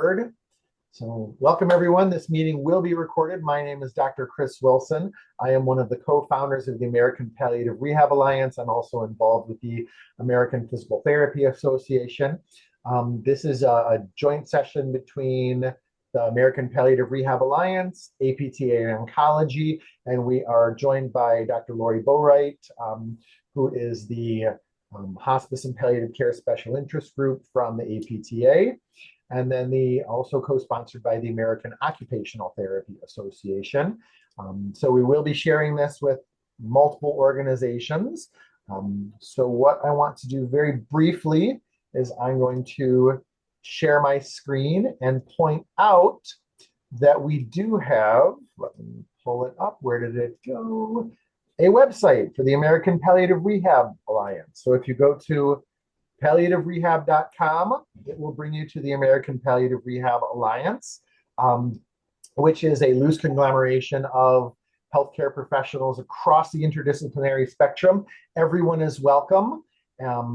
record. So welcome everyone. This meeting will be recorded. My name is Dr. Chris Wilson. I am one of the co-founders of the American Palliative Rehab Alliance. I'm also involved with the American Physical Therapy Association. This is a joint session between the American Palliative Rehab Alliance, APTA Oncology, and we are joined by Dr. Lori Boatwright, who is the Hospice and Palliative Care Special Interest Group from the APTA. And then also co-sponsored by the American Occupational Therapy Association. So we will be sharing this with multiple organizations. So what I want to do very briefly is I'm going to share my screen and point out that we do have, let me pull it up, where did it go? A website for the American Palliative Rehab Alliance. So if you go to palliativerehab.com, it will bring you to the American Palliative Rehab Alliance, which is a loose conglomeration of healthcare professionals across the interdisciplinary spectrum. Everyone is welcome,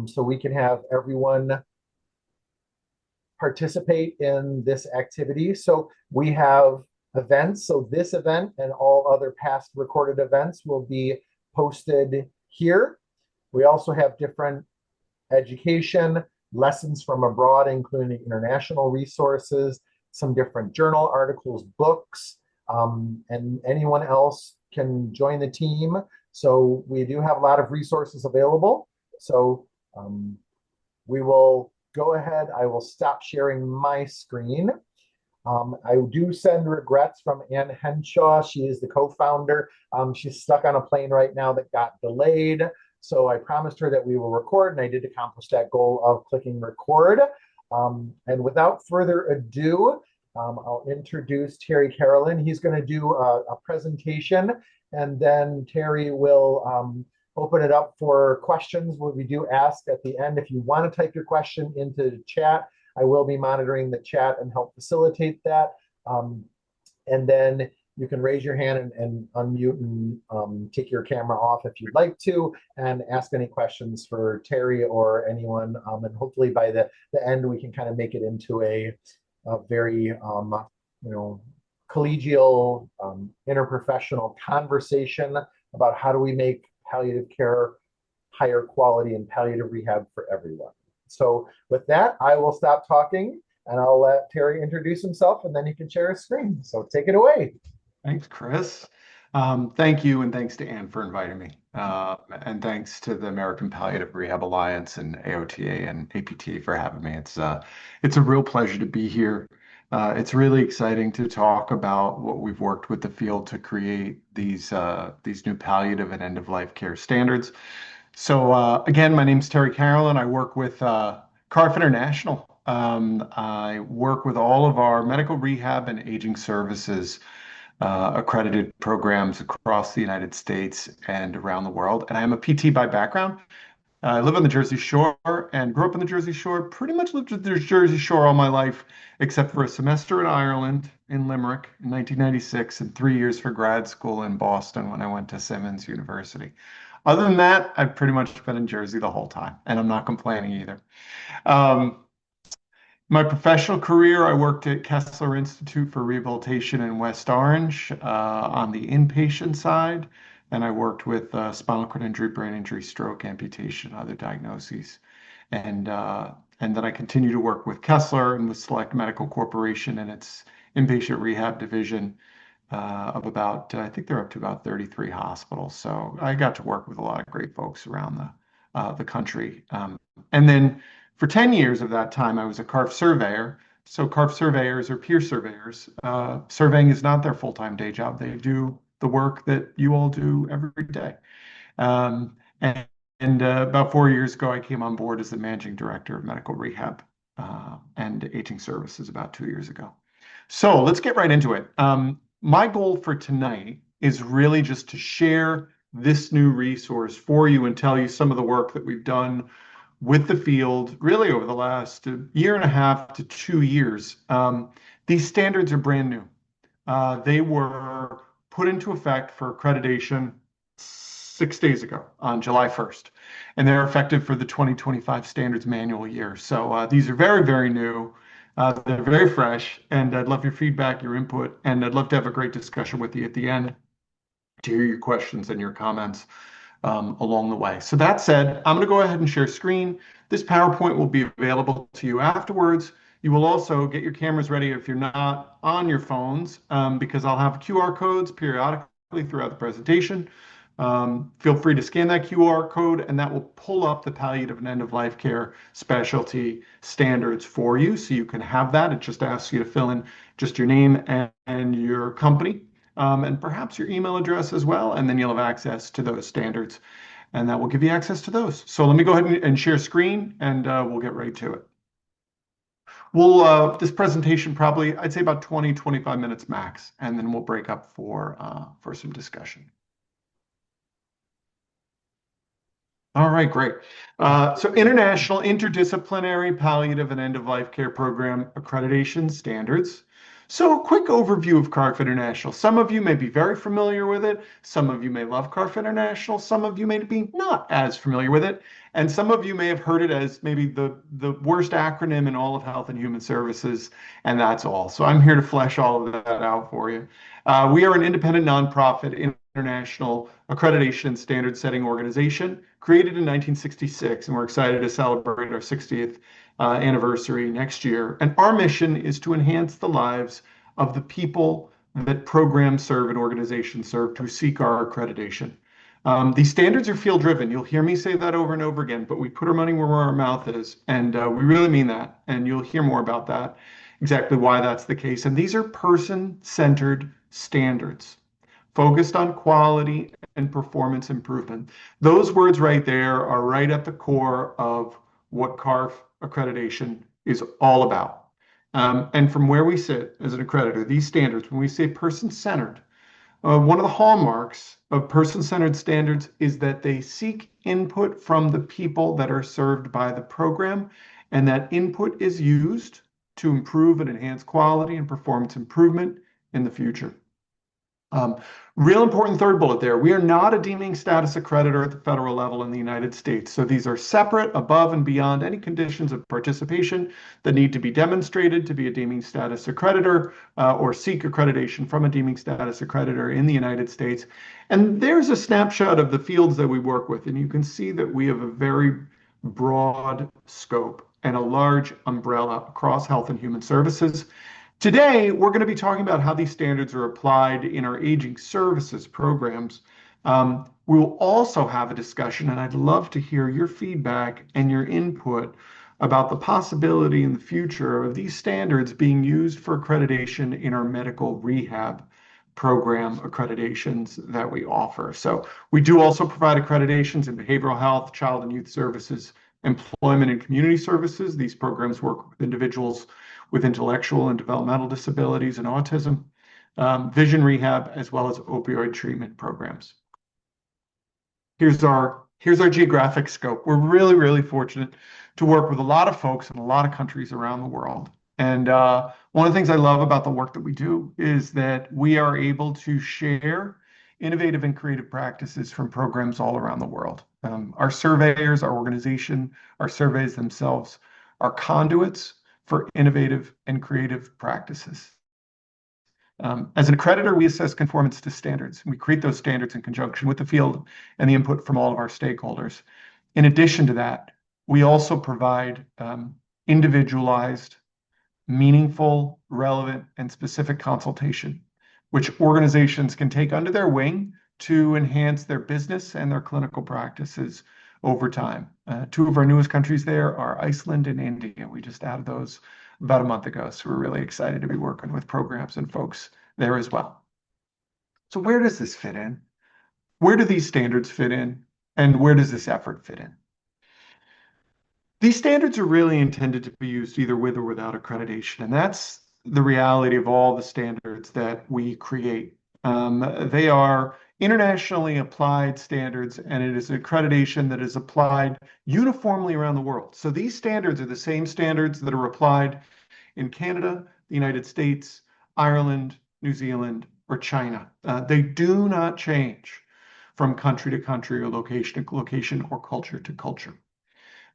so we can have everyone participate in this activity. So we have events. So this event and all other past recorded events will be posted here. We also have different education, lessons from abroad, including international resources, some different journal articles, books, and anyone else can join the team. So we do have a lot of resources available. So we will go ahead. I will stop sharing my screen. I do send regrets from Ann Henshaw. She is the co-founder. She's stuck on a plane right now that got delayed. So I promised her that we will record, and I did accomplish that goal of clicking record. And without further ado, I'll introduce Terry Carolan. He's going to do a presentation, and then Terry will open it up for questions. What we do ask at the end, if you want to type your question into the chat, I will be monitoring the chat and help facilitate that. And then you can raise your hand and unmute and take your camera off if you'd like to, and ask any questions for Terry or anyone. And hopefully by the end, we can kind of make it into a very, collegial, interprofessional conversation about how do we make palliative care higher quality and palliative rehab for everyone. So with that, I will stop talking and I'll let Terry introduce himself, and then he can share his screen. So take it away. Thanks, Chris. Thank you, and thanks to Ann for inviting me. And thanks to the American Palliative Rehab Alliance and AOTA and APTA for having me. It's a real pleasure to be here. It's really exciting to talk about what we've worked with the field to create these new palliative and end-of-life care standards. So again, my name is Terry Carolan. I work with CARF International. I work with all of our medical rehab and aging services accredited programs across the United States and around the world. And I'm a PT by background. I live on the Jersey Shore and grew up on the Jersey Shore, pretty much lived at the Jersey Shore all my life, except for a semester in Ireland, in Limerick in 1996, and 3 years for grad school in Boston when I went to Simmons University. Other than that, I've pretty much been in Jersey the whole time, and I'm not complaining either. My professional career, I worked at Kessler Institute for Rehabilitation in West Orange on the inpatient side, and I worked with spinal cord injury, brain injury, stroke, amputation, other diagnoses. And then I continue to work with Kessler and with Select Medical Corporation and its inpatient rehab division of about, I think they're up to about 33 hospitals. So I got to work with a lot of great folks around the country. And then for 10 years of that time, I was a CARF surveyor. So CARF surveyors are peer surveyors. Surveying is not their full-time day job. They do the work that you all do every day. And about 4 years ago, I came on board as the managing director of medical rehab and aging services about 2 years ago. So let's get right into it. My goal for tonight is really just to share this new resource for you and tell you some of the work that we've done with the field really over the last year and a half to 2 years. These standards are brand new. They were put into effect for accreditation 6 days ago on July 1st, and they're effective for the 2025 standards manual year. So these are very, very new. They're very fresh, and I'd love your feedback, your input, and I'd love to have a great discussion with you at the end to hear your questions and your comments along the way. So that said, I'm going to go ahead and share screen. This PowerPoint will be available to you afterwards. You will also get your cameras ready if you're not on your phones, because I'll have QR codes periodically throughout the presentation. Feel free to scan that QR code, and that will pull up the palliative and end-of-life care specialty standards for you, so you can have that. It just asks you to fill in just your name and your company, and perhaps your email address as well, and then you'll have access to those standards, and that will give you access to those. So let me go ahead and share screen, and we'll get right to it. This presentation probably, I'd say about 20, 25 minutes max, and then we'll break up for some discussion. All right, great. So International Interdisciplinary Palliative and End-of-Life Care Program Accreditation Standards. So a quick overview of CARF International. Some of you may be very familiar with it. Some of you may love CARF International. Some of you may be not as familiar with it. And some of you may have heard it as maybe the worst acronym in all of Health and Human Services, and that's all. So I'm here to flesh all of that out for you. We are an independent nonprofit international accreditation and standard setting organization created in 1966, and we're excited to celebrate our 60th anniversary next year. And our mission is to enhance the lives of the people that programs serve and organizations serve to seek our accreditation. These standards are field driven. You'll hear me say that over and over again, but we put our money where our mouth is, and we really mean that. And you'll hear more about that, exactly why that's the case. And these are person-centered standards focused on quality and performance improvement. Those words right there are right at the core of what CARF accreditation is all about. And from where we sit as an accreditor, these standards, when we say person-centered, one of the hallmarks of person-centered standards is that they seek input from the people that are served by the program, and that input is used to improve and enhance quality and performance improvement in the future. Real important third bullet there. We are not a deeming status accreditor at the federal level in the United States. So these are separate, above and beyond any conditions of participation that need to be demonstrated to be a deeming status accreditor or seek accreditation from a deeming status accreditor in the United States. And there's a snapshot of the fields that we work with. And you can see that we have a very broad scope and a large umbrella across health and human services. Today, we're going to be talking about how these standards are applied in our aging services programs. We will also have a discussion, and I'd love to hear your feedback and your input about the possibility in the future of these standards being used for accreditation in our medical rehab program accreditations that we offer. So we do also provide accreditations in behavioral health, child and youth services, employment and community services. These programs work with individuals with intellectual and developmental disabilities and autism, vision rehab, as well as opioid treatment programs. Here's our geographic scope. We're really, really fortunate to work with a lot of folks in a lot of countries around the world. And one of the things I love about the work that we do is that we are able to share innovative and creative practices from programs all around the world. Our surveyors, our organization, our surveys themselves are conduits for innovative and creative practices. As an accreditor, we assess conformance to standards. We create those standards in conjunction with the field and the input from all of our stakeholders. In addition to that, we also provide individualized, meaningful, relevant, and specific consultation, which organizations can take under their wing to enhance their business and their clinical practices over time. Two of our newest countries there are Iceland and India. We just added those about a month ago, so we're really excited to be working with programs and folks there as well. So where does this fit in? Where do these standards fit in? And where does this effort fit in? These standards are really intended to be used either with or without accreditation, and that's the reality of all the standards that we create. They are internationally applied standards, and it is accreditation that is applied uniformly around the world. So these standards are the same standards that are applied in Canada, the United States, Ireland, New Zealand, or China. They do not change from country to country or location to location or culture to culture.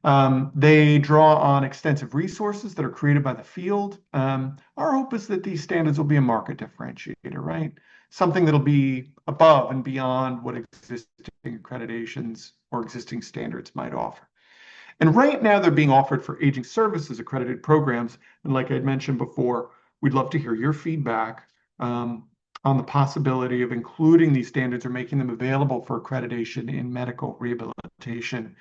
They draw on extensive resources that are created by the field. Our hope is that these standards will be a market differentiator, right? Something that'll be above and beyond what existing accreditations or existing standards might offer. And right now they're being offered for aging services accredited programs. And like I'd mentioned before, we'd love to hear your feedback on the possibility of including these standards or making them available for accreditation in medical rehabilitation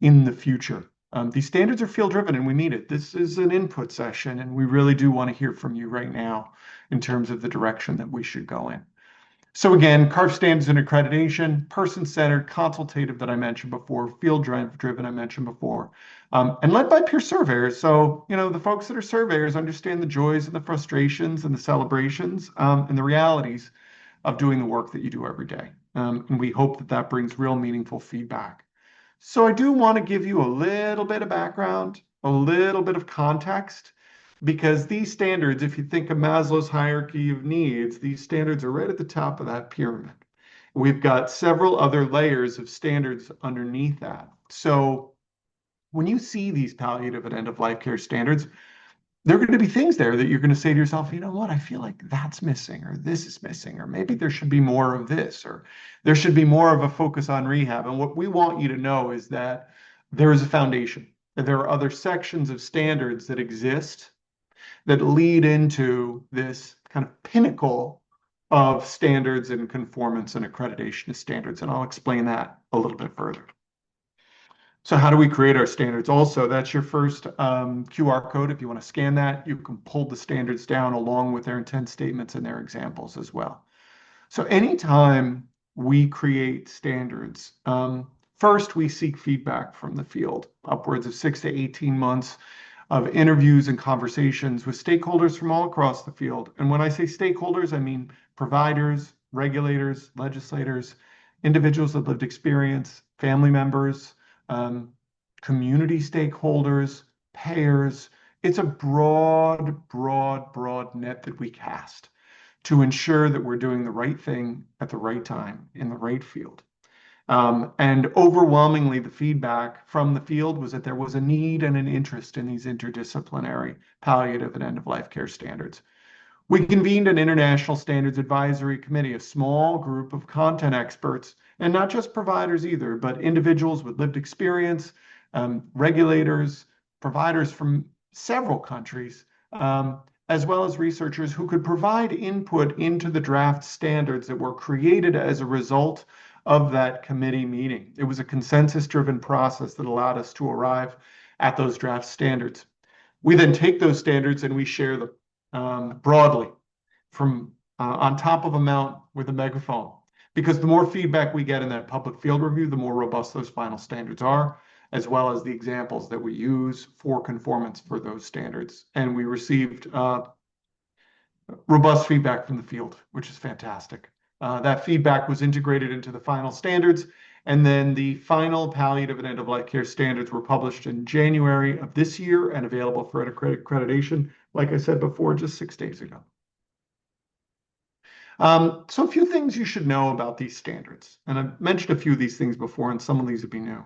in the future. These standards are field-driven and we need it. This is an input session and we really do want to hear from you right now in terms of the direction that we should go in. So again, CARF standards and accreditation, person-centered, consultative that I mentioned before, field-driven I mentioned before, and led by peer surveyors. So, the folks that are surveyors understand the joys and the frustrations and the celebrations and the realities of doing the work that you do every day. And we hope that that brings real meaningful feedback. So I do want to give you a little bit of background, a little bit of context, because these standards, if you think of Maslow's hierarchy of needs, these standards are right at the top of that pyramid. We've got several other layers of standards underneath that. So when you see these palliative and end-of-life care standards, there are going to be things there that you're going to say to yourself, you know what, I feel like that's missing, or this is missing, or maybe there should be more of this, or there should be more of a focus on rehab. And what we want you to know is that there is a foundation. There are other sections of standards that exist that lead into this kind of pinnacle of standards and conformance and accreditation of standards. And I'll explain that a little bit further. So how do we create our standards? Also, that's your first QR code. If you want to scan that, you can pull the standards down along with their intent statements and their examples as well. So anytime we create standards, first we seek feedback from the field, upwards of 6 to 18 months of interviews and conversations with stakeholders from all across the field. And when I say stakeholders, I mean providers, regulators, legislators, individuals with lived experience, family members, community stakeholders, payers. It's a broad net that we cast to ensure that we're doing the right thing at the right time in the right field. And overwhelmingly, the feedback from the field was that there was a need and an interest in these interdisciplinary palliative and end-of-life care standards. We convened an international standards advisory committee, a small group of content experts, and not just providers either, but individuals with lived experience, regulators, providers from several countries, as well as researchers who could provide input into the draft standards that were created as a result of that committee meeting. It was a consensus-driven process that allowed us to arrive at those draft standards. We then take those standards and we share them broadly from on top of a mountain with a megaphone. Because the more feedback we get in that public field review, the more robust those final standards are, as well as the examples that we use for conformance for those standards. And we received robust feedback from the field, which is fantastic. That feedback was integrated into the final standards, and then the final palliative and end-of-life care standards were published in January of this year and available for accreditation, like I said before, just 6 days ago. So a few things you should know about these standards, and I've mentioned a few of these things before, and some of these would be new.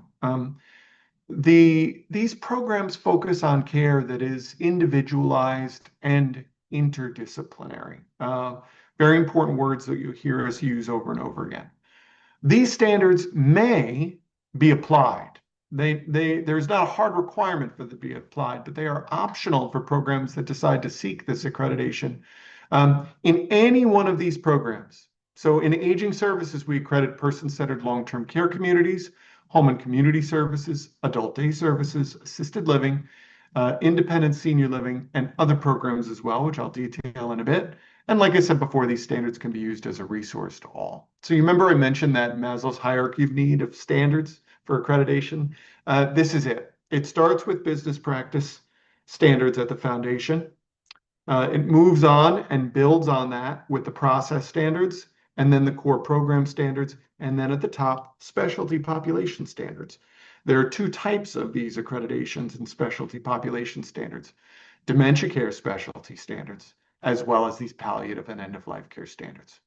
These programs focus on care that is individualized and interdisciplinary. Very important words that you hear us use over and over again. These standards may be applied. There's not a hard requirement for them to be applied, but they are optional for programs that decide to seek this accreditation. In any one of these programs, so in aging services, we accredit person-centered long-term care communities, home and community services, adult day services, assisted living, independent senior living, and other programs as well, which I'll detail in a bit. And like I said before, these standards can be used as a resource to all. So you remember I mentioned that Maslow's hierarchy of need of standards for accreditation? This is it. It starts with business practice standards at the foundation. It moves on and builds on that with the process standards, and then the core program standards, and then at the top, specialty population standards. There are 2 types of these accreditations and specialty population standards: dementia care specialty standards, as well as these palliative and end-of-life care standards.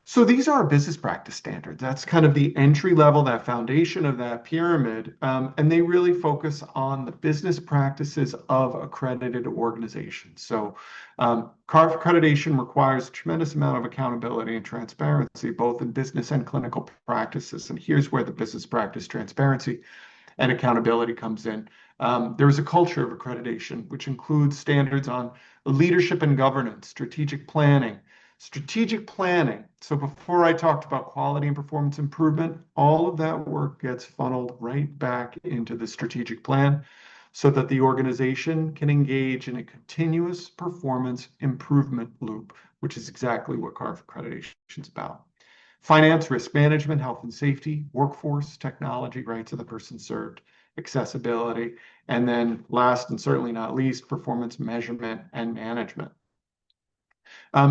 So these are business practice standards. That's kind of the entry level, that foundation of that pyramid. And they really focus on the business practices of accredited organizations. So CARF accreditation requires a tremendous amount of accountability and transparency, both in business and clinical practices. And here's where the business practice transparency and accountability comes in. There is a culture of accreditation, which includes standards on leadership and governance, strategic planning. Strategic planning. So before I talked about quality and performance improvement, all of that work gets funneled right back into the strategic plan so that the organization can engage in a continuous performance improvement loop, which is exactly what CARF accreditation is about. Finance, risk management, health and safety, workforce, technology, rights of the person served, accessibility, and then last and certainly not least, performance measurement and management.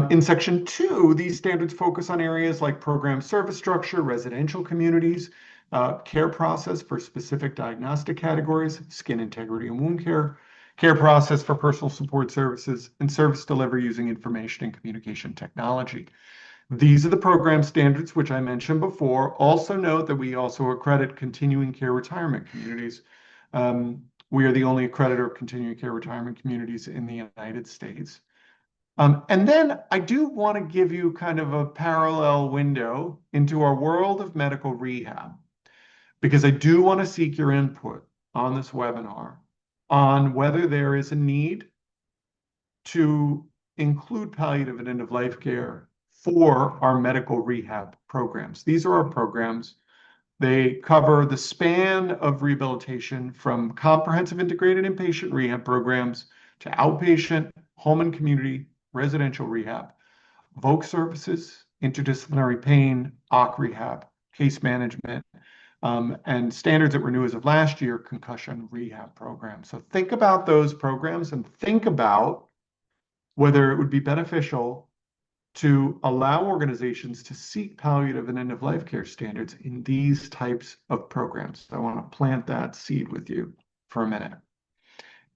In section 2, these standards focus on areas like program service structure, residential communities, care process for specific diagnostic categories, skin integrity and wound care, care process for personal support services, and service delivery using information and communication technology. These are the program standards, which I mentioned before. Also note that we also accredit continuing care retirement communities. We are the only accreditor of continuing care retirement communities in the United States. And then I do want to give you kind of a parallel window into our world of medical rehab, because I do want to seek your input on this webinar on whether there is a need to include palliative and end-of-life care for our medical rehab programs. These are our programs. They cover the span of rehabilitation from comprehensive integrated inpatient rehab programs to outpatient, home and community, residential rehab, voc services, interdisciplinary pain, OC rehab, case management, and standards that renew as of last year, concussion rehab programs. So think about those programs and think about whether it would be beneficial to allow organizations to seek palliative and end-of-life care standards in these types of programs. So I want to plant that seed with you for a minute.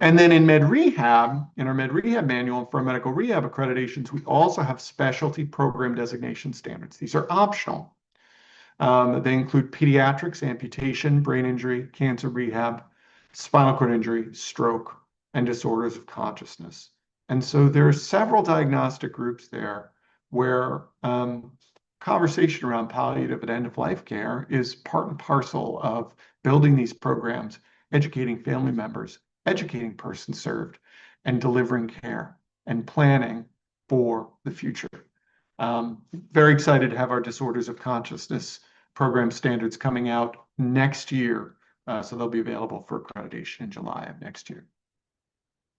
And then in med rehab, in our med rehab manual for medical rehab accreditations, we also have specialty program designation standards. These are optional. They include pediatrics, amputation, brain injury, cancer rehab, spinal cord injury, stroke, and disorders of consciousness. And so there are several diagnostic groups there where conversation around palliative and end-of-life care is part and parcel of building these programs, educating family members, educating persons served, and delivering care and planning for the future. Very excited to have our disorders of consciousness program standards coming out next year. So they'll be available for accreditation in July of next year.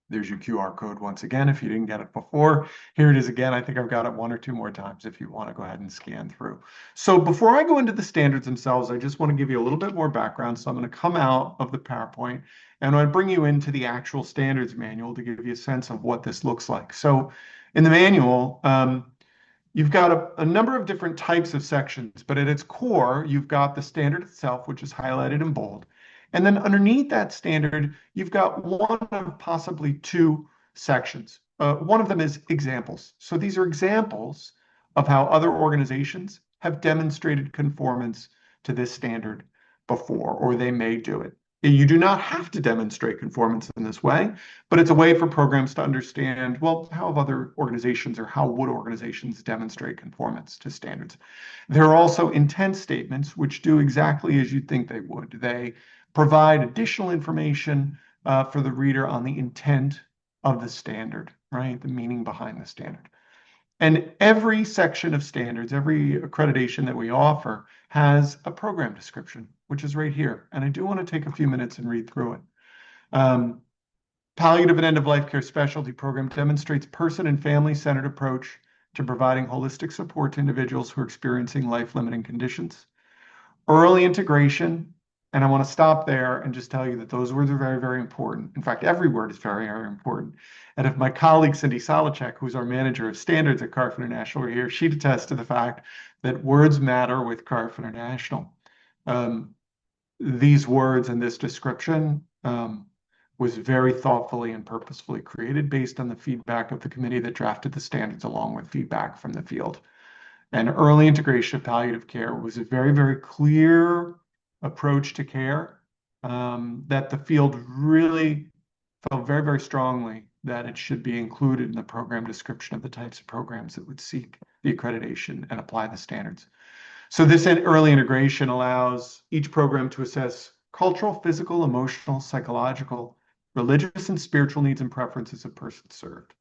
There's your QR code once again, if you didn't get it before. Here it is again. I think I've got it one or two more times if you want to go ahead and scan through. So before I go into the standards themselves, I just want to give you a little bit more background. So I'm going to come out of the PowerPoint and I bring you into the actual standards manual to give you a sense of what this looks like. So in the manual, you've got a number of different types of sections, but at its core, you've got the standard itself, which is highlighted in bold. And then underneath that standard, you've got one of possibly two sections. One of them is examples. So these are examples of how other organizations have demonstrated conformance to this standard before, or they may do it. You do not have to demonstrate conformance in this way, but it's a way for programs to understand, well, how have other organizations or how would organizations demonstrate conformance to standards? There are also intent statements, which do exactly as you'd think they would. They provide additional information for the reader on the intent of the standard, right? The meaning behind the standard. And every section of standards, every accreditation that we offer has a program description, which is right here. And I do want to take a few minutes and read through it. Palliative and end-of-life care specialty program demonstrates person and family-centered approach to providing holistic support to individuals who are experiencing life-limiting conditions. Early integration, and I want to stop there and just tell you that those words are very, very important. In fact, every word is very, very important. And if my colleague, Cindy Solacek, who's our manager of standards at CARF International, were here, she'd attest to the fact that words matter with CARF International. These words and this description was very thoughtfully and purposefully created based on the feedback of the committee that drafted the standards along with feedback from the field. And early integration of palliative care was a very, very clear approach to care that the field really felt very, very strongly that it should be included in the program description of the types of programs that would seek the accreditation and apply the standards. So this early integration allows each program to assess cultural, physical, emotional, psychological, religious, and spiritual needs and preferences of persons served.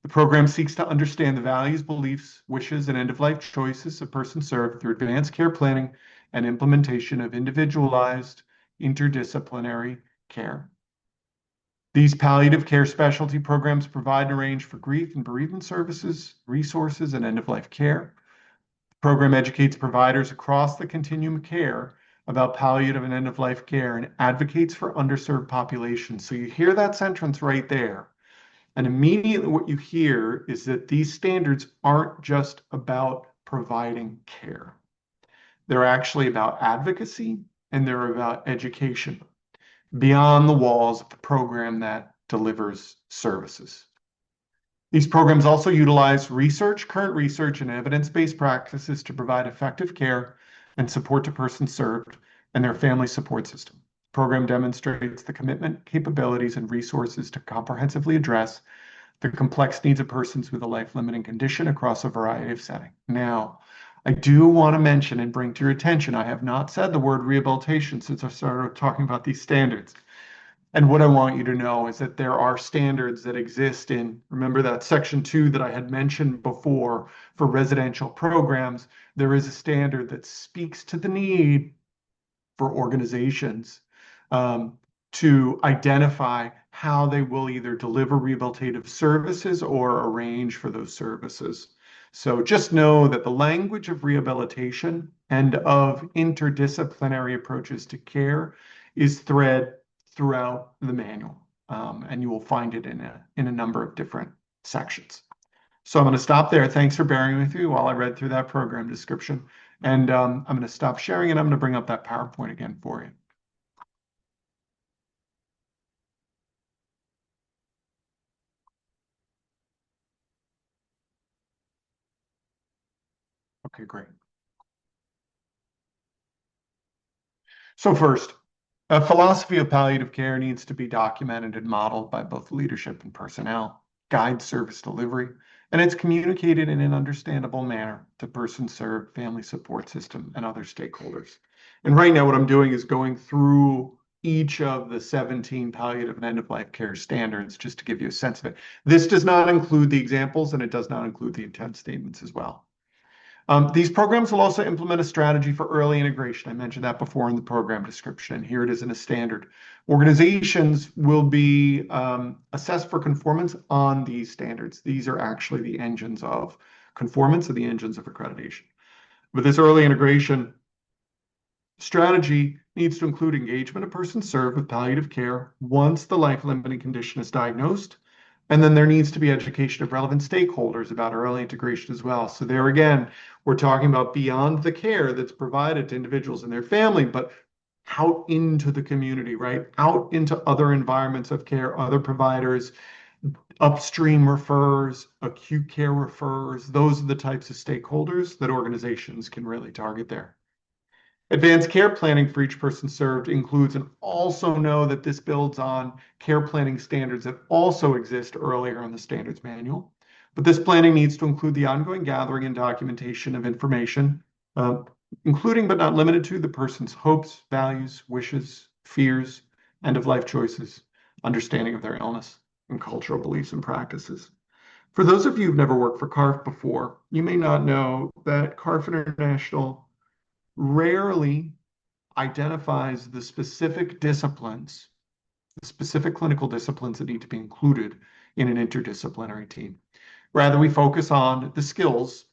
The program seeks to understand the values, beliefs, wishes, and end-of-life choices of persons served through advanced care planning and implementation of individualized, interdisciplinary care. These palliative care specialty programs provide and arrange for grief and bereavement services, resources, and end-of-life care. The program educates providers across the continuum of care about palliative and end-of-life care and advocates for underserved populations. So you hear that sentence right there. And immediately what you hear is that these standards aren't just about providing care. They're actually about advocacy and they're about education beyond the walls of the program that delivers services. These programs also utilize current research, and evidence-based practices to provide effective care and support to persons served and their family support system. The program demonstrates the commitment, capabilities, and resources to comprehensively address the complex needs of persons with a life-limiting condition across a variety of settings. Now, I do want to mention and bring to your attention, I have not said the word rehabilitation since I started talking about these standards. And what I want you to know is that there are standards that exist in, remember that section 2 that I had mentioned before for residential programs, there is a standard that speaks to the need for organizations to identify how they will either deliver rehabilitative services or arrange for those services. So just know that the language of rehabilitation and of interdisciplinary approaches to care is thread throughout the manual, and you will find it in a number of different sections. So I'm going to stop there. Thanks for bearing with me while I read through that program description. And I'm going to stop sharing and I'm going to bring up that PowerPoint again for you. Okay, great. So first, a philosophy of palliative care needs to be documented and modeled by both leadership and personnel, guide service delivery, and it's communicated in an understandable manner to persons served, family support system, and other stakeholders. And right now what I'm doing is going through each of the 17 palliative and end-of-life care standards just to give you a sense of it. This does not include the examples and it does not include the intent statements as well. These programs will also implement a strategy for early integration. I mentioned that before in the program description. Here it is in a standard. Organizations will be assessed for conformance on these standards. These are actually the engines of conformance and the engines of accreditation. But this early integration strategy needs to include engagement of persons served with palliative care once the life-limiting condition is diagnosed. And then there needs to be education of relevant stakeholders about early integration as well. So there again, we're talking about beyond the care that's provided to individuals and their family, but out into the community, right? Out into other environments of care, other providers, upstream refers, acute care refers. Those are the types of stakeholders that organizations can really target there. Advanced care planning for each person served includes, and also know that this builds on care planning standards that also exist earlier in the standards manual. But this planning needs to include the ongoing gathering and documentation of information, including but not limited to the person's hopes, values, wishes, fears, end-of-life choices, understanding of their illness, and cultural beliefs and practices. For those of you who've never worked for CARF before, you may not know that CARF International rarely identifies the specific disciplines, the specific clinical disciplines that need to be included in an interdisciplinary team. Rather, we focus on the skills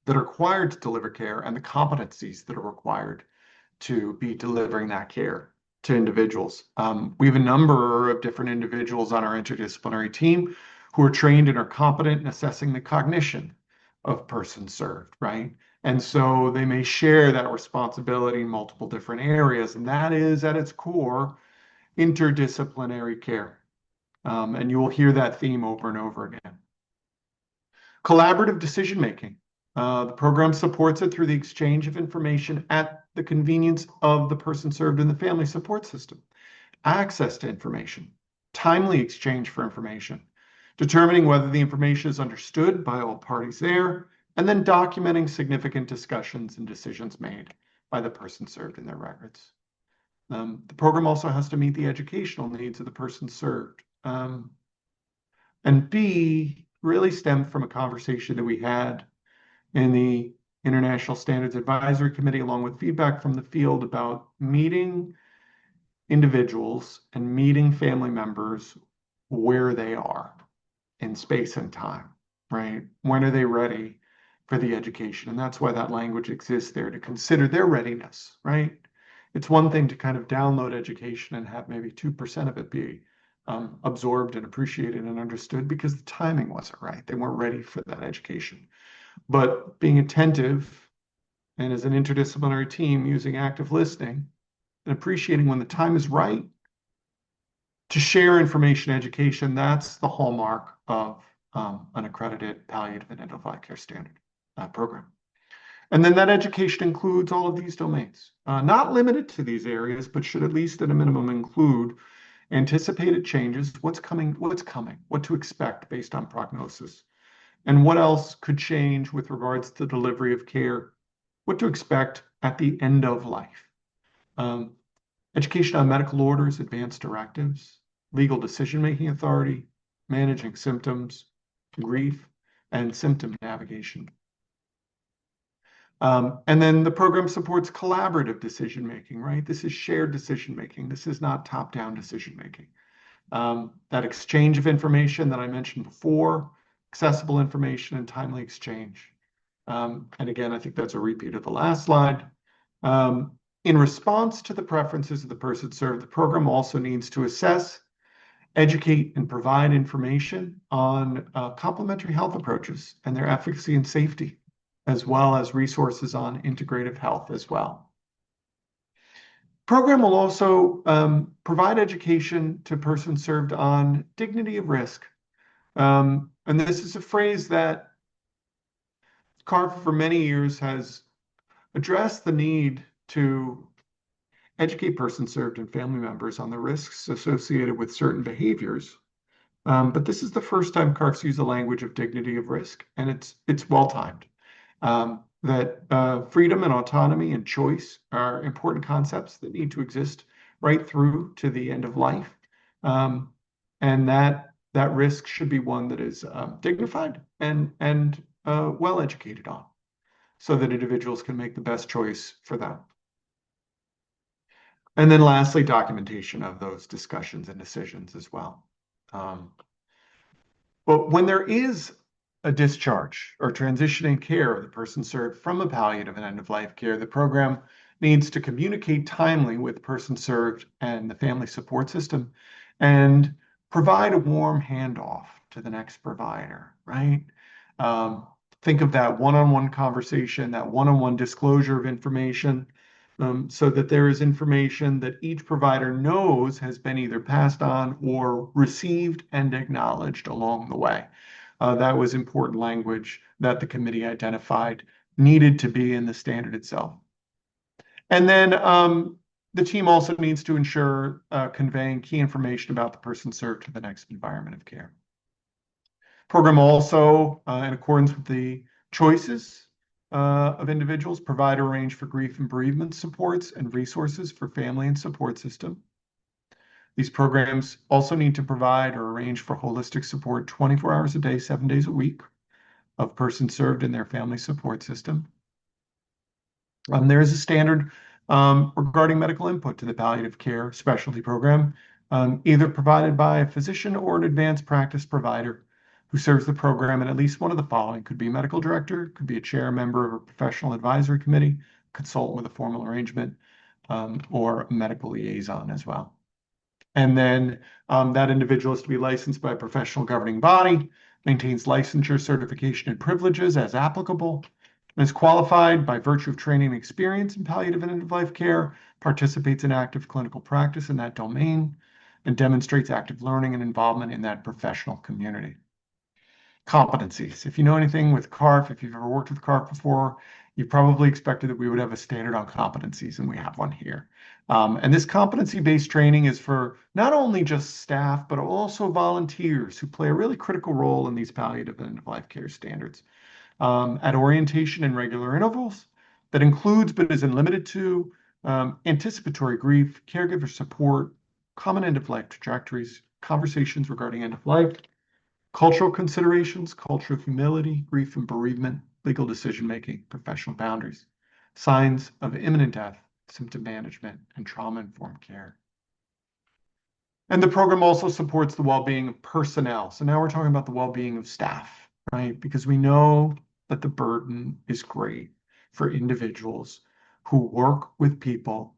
that are required to deliver care and the competencies that are required to be delivering that care to individuals. We have a number of different individuals on our interdisciplinary team who are trained and are competent in assessing the cognition of persons served, right? And so they may share that responsibility in multiple different areas, and that is at its core interdisciplinary care. And you will hear that theme over and over again. Collaborative decision making. The program supports it through the exchange of information at the convenience of the person served in the family support system, access to information, timely exchange for information, determining whether the information is understood by all parties there, and then documenting significant discussions and decisions made by the person served in their records. The program also has to meet the educational needs of the person served. And B, really stemmed from a conversation that we had in the International Standards Advisory Committee, along with feedback from the field about meeting individuals and meeting family members where they are in space and time, right? When are they ready for the education? And that's why that language exists there, to consider their readiness, right? It's one thing to kind of download education and have maybe 2% of it be absorbed and appreciated and understood because the timing wasn't right. They weren't ready for that education. But being attentive and as an interdisciplinary team using active listening and appreciating when the time is right to share information education, that's the hallmark of an accredited palliative and end-of-life care standard program. And then that education includes all of these domains, not limited to these areas, but should at least at a minimum include anticipated changes, what's coming, what to expect based on prognosis, and what else could change with regards to delivery of care, what to expect at the end of life. Education on medical orders, advanced directives, legal decision-making authority, managing symptoms, grief, and symptom navigation. And then the program supports collaborative decision-making, right? This is shared decision-making. This is not top-down decision-making. That exchange of information that I mentioned before, accessible information and timely exchange. And again, I think that's a repeat of the last slide. In response to the preferences of the person served, the program also needs to assess, educate, and provide information on complementary health approaches and their efficacy and safety, as well as resources on integrative health as well. Program will also provide education to persons served on dignity of risk. And this is a phrase that CARF for many years has addressed the need to educate persons served and family members on the risks associated with certain behaviors. But this is the first time CARF's used the language of dignity of risk, and it's well-timed. That freedom and autonomy and choice are important concepts that need to exist right through to the end of life. And that risk should be one that is dignified and well educated on, so that individuals can make the best choice for them. And then lastly, documentation of those discussions and decisions as well. But when there is a discharge or transition in care of the person served from a palliative and end-of-life care, the program needs to communicate timely with the person served and the family support system and provide a warm handoff to the next provider, right? Think of that one-on-one conversation, that one-on-one disclosure of information, so that there is information that each provider knows has been either passed on or received and acknowledged along the way. That was important language that the committee identified needed to be in the standard itself. And then the team also needs to ensure conveying key information about the person served to the next environment of care. Program also, in accordance with the choices of individuals, provide a range for grief and bereavement supports and resources for family and support system. These programs also need to provide or arrange for holistic support 24 hours a day, 7 days a week of persons served in their family support system. There is a standard regarding medical input to the palliative care specialty program, either provided by a physician or an advanced practice provider who serves the program, and at least one of the following could be a medical director, could be a chair member of a professional advisory committee, consultant with a formal arrangement, or a medical liaison as well. And then that individual is to be licensed by a professional governing body, maintains licensure, certification, and privileges as applicable, and is qualified by virtue of training and experience in palliative and end-of-life care, participates in active clinical practice in that domain, and demonstrates active learning and involvement in that professional community. Competencies. If you know anything with CARF, if you've ever worked with CARF before, you probably expected that we would have a standard on competencies, and we have one here. And this competency-based training is for not only just staff, but also volunteers who play a really critical role in these palliative and end-of-life care standards. At orientation and regular intervals, that includes but isn't limited to anticipatory grief, caregiver support, common end-of-life trajectories, conversations regarding end-of-life, cultural considerations, culture of humility, grief and bereavement, legal decision-making, professional boundaries, signs of imminent death, symptom management, and trauma-informed care. And the program also supports the well-being of personnel. So now we're talking about the well-being of staff, right? Because we know that the burden is great for individuals who work with people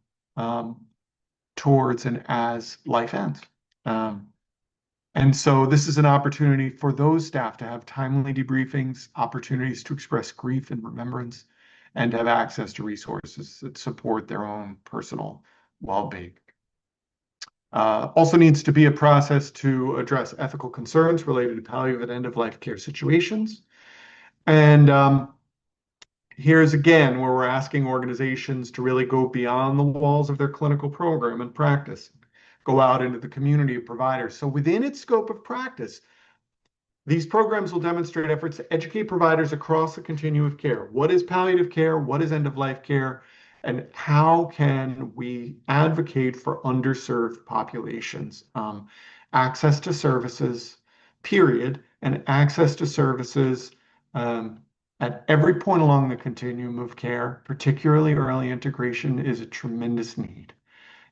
towards and as life ends. And so this is an opportunity for those staff to have timely debriefings, opportunities to express grief and remembrance, and to have access to resources that support their own personal well-being. Also needs to be a process to address ethical concerns related to palliative and end-of-life care situations. And here's again where we're asking organizations to really go beyond the walls of their clinical program and practice, go out into the community of providers. So within its scope of practice, these programs will demonstrate efforts to educate providers across the continuum of care. What is palliative care? What is end-of-life care? And how can we advocate for underserved populations? Access to services, period, and access to services at every point along the continuum of care, particularly early integration, is a tremendous need.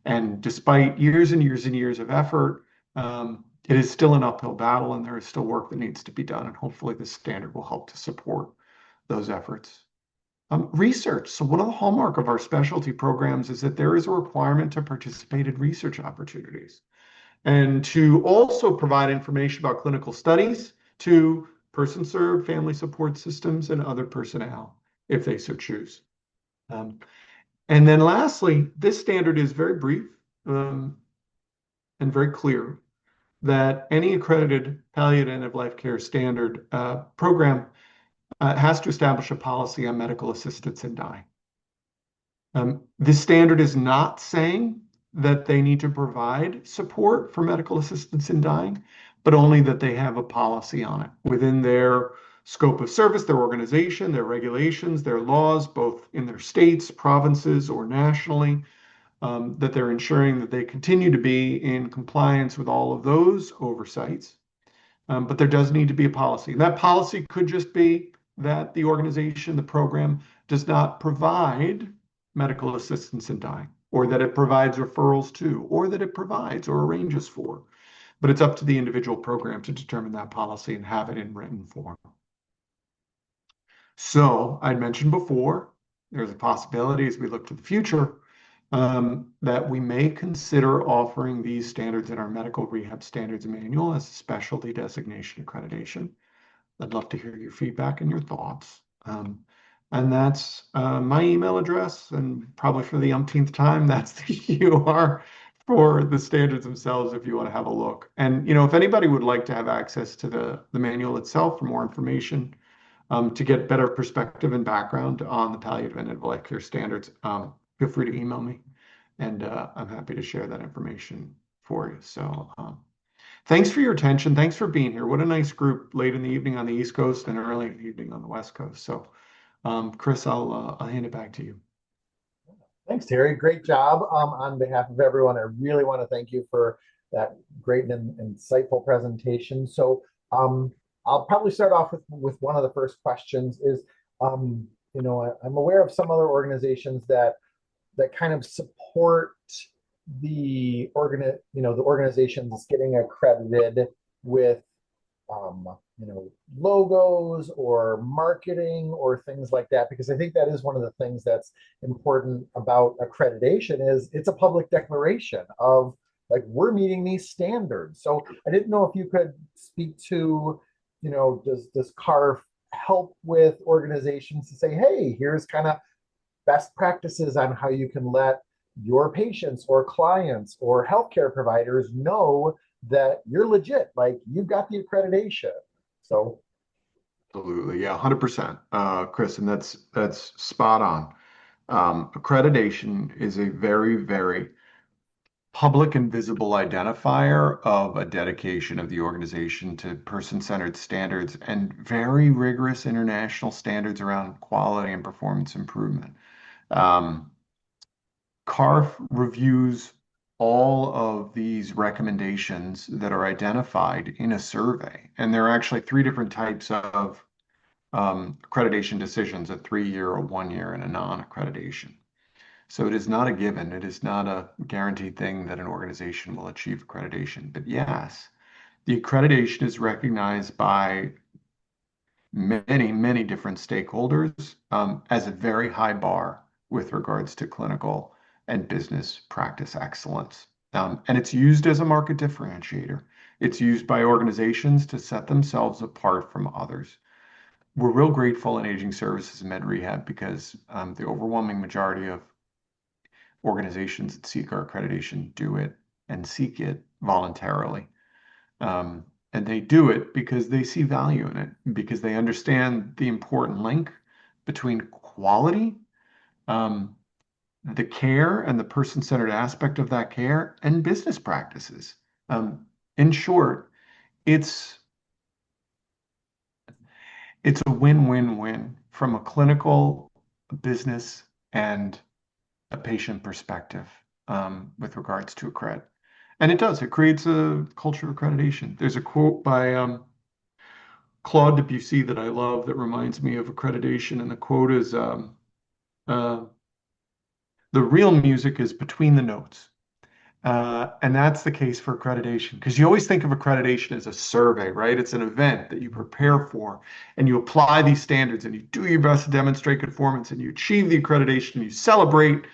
And despite years and years and years of effort, it is still an uphill battle, and there is still work that needs to be done. And hopefully this standard will help to support those efforts. Research. So one of the hallmark of our specialty programs is that there is a requirement to participate in research opportunities and to also provide information about clinical studies to person served, family support systems, and other personnel, if they so choose. And then lastly, this standard is very brief and very clear that any accredited palliative end-of-life care standard program has to establish a policy on medical assistance in dying. This standard is not saying that they need to provide support for medical assistance in dying, but only that they have a policy on it within their scope of service, their organization, their regulations, their laws, both in their states, provinces, or nationally, that they're ensuring that they continue to be in compliance with all of those oversights. But there does need to be a policy. And that policy could just be that the organization, the program, does not provide medical assistance in dying, or that it provides referrals to, or that it provides or arranges for. But it's up to the individual program to determine that policy and have it in written form. So I'd mentioned before, there's a possibility as we look to the future that we may consider offering these standards in our medical rehab standards manual as a specialty designation accreditation. I'd love to hear your feedback and your thoughts. And that's my email address, and probably for the umpteenth time, that's the UR for the standards themselves if you want to have a look. And if anybody would like to have access to the manual itself for more information, to get better perspective and background on the palliative and end-of-life care standards, feel free to email me, and I'm happy to share that information for you. So thanks for your attention. Thanks for being here. What a nice group late in the evening on the East Coast and early in the evening on the West Coast. So Chris, I'll hand it back to you. Thanks, Terry. Great job. On behalf of everyone, I really want to thank you for that great and insightful presentation. So I'll probably start off with one of the first questions is, I'm aware of some other organizations that kind of support the organizations getting accredited with logos or marketing or things like that, because I think that is one of the things that's important about accreditation is it's a public declaration of like we're meeting these standards. So I didn't know if you could speak to, does CARF help with organizations to say, hey, here's kind of best practices on how you can let your patients or clients or healthcare providers know that you're legit, like you've got the accreditation. So Absolutely. Yeah, 100%. Chris, and that's spot on. Accreditation is a very, very public and visible identifier of a dedication of the organization to person-centered standards and very rigorous international standards around quality and performance improvement. Um, CARF reviews all of these recommendations that are identified in a survey, and there are actually three different types of accreditation decisions: a 3-year, a 1-year, and a non-accreditation. So it is not a given. It is not a guaranteed thing that an organization will achieve accreditation. But yes, the accreditation is recognized by many, many different stakeholders as a very high bar with regards to clinical and business practice excellence. And it's used as a market differentiator. It's used by organizations to set themselves apart from others. We're real grateful in aging services and med rehab because the overwhelming majority of organizations that seek our accreditation do it and seek it voluntarily. And they do it because they see value in it, because they understand the important link between quality, um, the care and the person-centered aspect of that care, and business practices. In short, it's it's a win-win-win from a clinical, business, and a patient perspective with regards to accred. And it does, it creates a culture of accreditation. There's a quote by Claude Debussy that I love that reminds me of accreditation. And the quote is uh, the real music is between the notes. And that's the case for accreditation, because you always think of accreditation as a survey, right? It's an event that you prepare for and you apply these standards and you do your best to demonstrate conformance and you achieve the accreditation and you celebrate